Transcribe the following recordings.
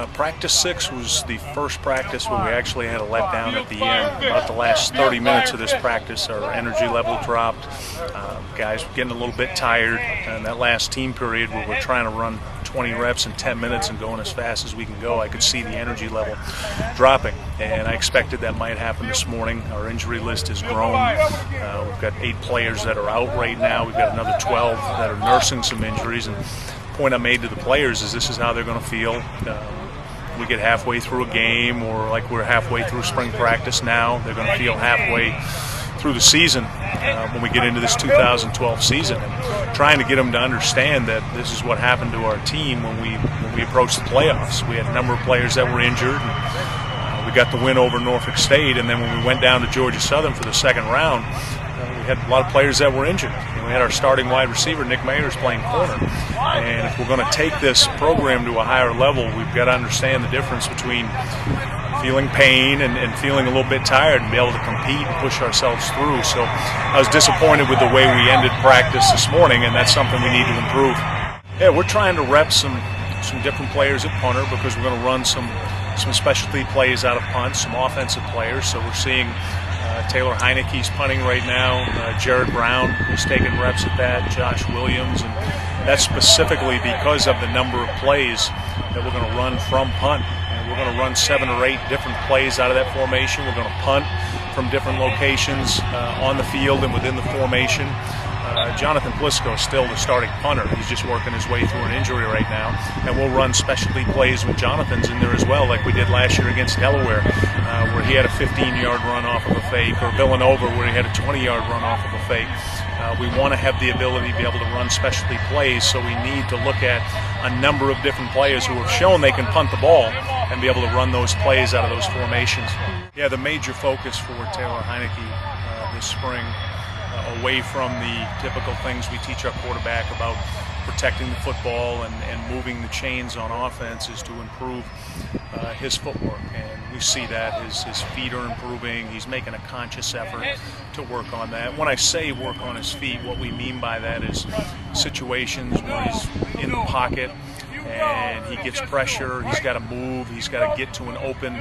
Practice 6 was the first practice where we actually had a letdown at the end. About the last 30 minutes of this practice, our energy level dropped. Guys were getting a little bit tired, and that last team period where we're trying to run 20 reps in 10 minutes and going as fast as we can go, I could see the energy level dropping, and I expected that might happen this morning. Our injury list has grown. We've got 8 players that are out right now. We've got another 12 that are nursing some injuries, and the point I made to the players is this is how they're going to feel. We get halfway through a game, or like we're halfway through spring practice now, they're going to feel halfway through the season when we get into this 2012 season, and trying to get them to understand that this is what happened to our team when we approached the playoffs. We had a number of players that were injured, and we got the win over Norfolk State, and then when we went down to Georgia Southern for the second round, we had a lot of players that were injured. We had our starting wide receiver, Nick Mayers, playing corner. And if we're going to take this program to a higher level, we've got to understand the difference between feeling pain and feeling a little bit tired and be able to compete and push ourselves through. So I was disappointed with the way we ended practice this morning, and that's something we need to improve. Yeah, we're trying to rep some different players at punter because we're going to run some specialty plays out of punt, some offensive players. So we're seeing Taylor Heineke's punting right now. Jared Brown is taking reps at that. Josh Williams, and that's specifically because of the number of plays that we're going to run from punt. And we're going to run 7 or 8 different plays out of that formation. We're going to punt from different locations on the field and within the formation. Jonathan Blisco is still the starting punter. He's just working his way through an injury right now. And we'll run specialty plays with Jonathan's in there as well, like we did last year against Delaware, where he had a 15-yard run off of a fake, or Villanova, where he had a 20-yard run off of a fake. We want to have the ability to be able to run specialty plays, so we need to look at a number of different players who have shown they can punt the ball and be able to run those plays out of those formations. Yeah, the major focus for Taylor Heineke this spring, away from the typical things we teach our quarterback about protecting the football and moving the chains on offense, is to improve his footwork. And we see that his feet are improving. He's making a conscious effort to work on that. When I say work on his feet, what we mean by that is situations where he's in the pocket and he gets pressure, he's got to move, he's got to get to an open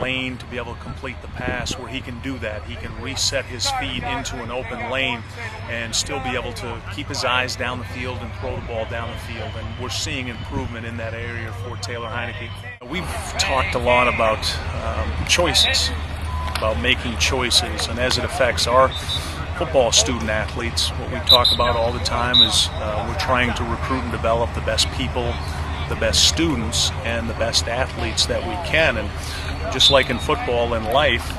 lane to be able to complete the pass, where he can do that. He can reset his feet into an open lane and still be able to keep his eyes down the field and throw the ball down the field. And we're seeing improvement in that area for Taylor Heineke. We've talked a lot about choices, about making choices, and as it affects our football student athletes, what we talk about all the time is we're trying to recruit and develop the best people, the best students, and the best athletes that we can. And just like in football and life,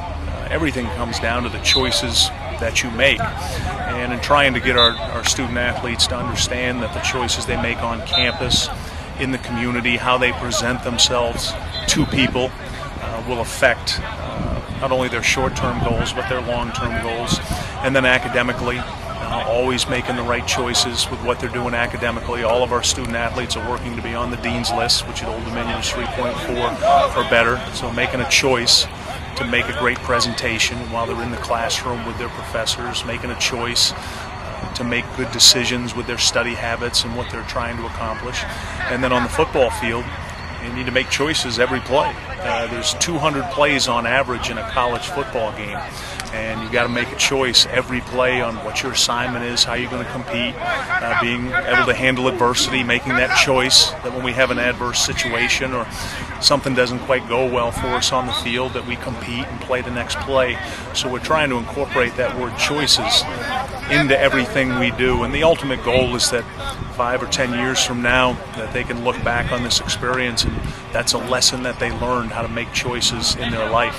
everything comes down to the choices that you make. And in trying to get our student athletes to understand that the choices they make on campus, in the community, how they present themselves to people, will affect not only their short-term goals, but their long-term goals. And then academically, always making the right choices with what they're doing academically. All of our student athletes are working to be on the Dean's List, which at Old Dominion is 3.4 or better. So making a choice to make a great presentation while they're in the classroom with their professors, making a choice to make good decisions with their study habits and what they're trying to accomplish. And then on the football field, you need to make choices every play. There's 200 plays on average in a college football game, and you got to make a choice every play on what your assignment is, how you're going to compete, being able to handle adversity, making that choice that when we have an adverse situation or something doesn't quite go well for us on the field, that we compete and play the next play. So we're trying to incorporate that word choices into everything we do, and the ultimate goal is that 5 or 10 years from now that they can look back on this experience and that's a lesson that they learned, how to make choices in their life.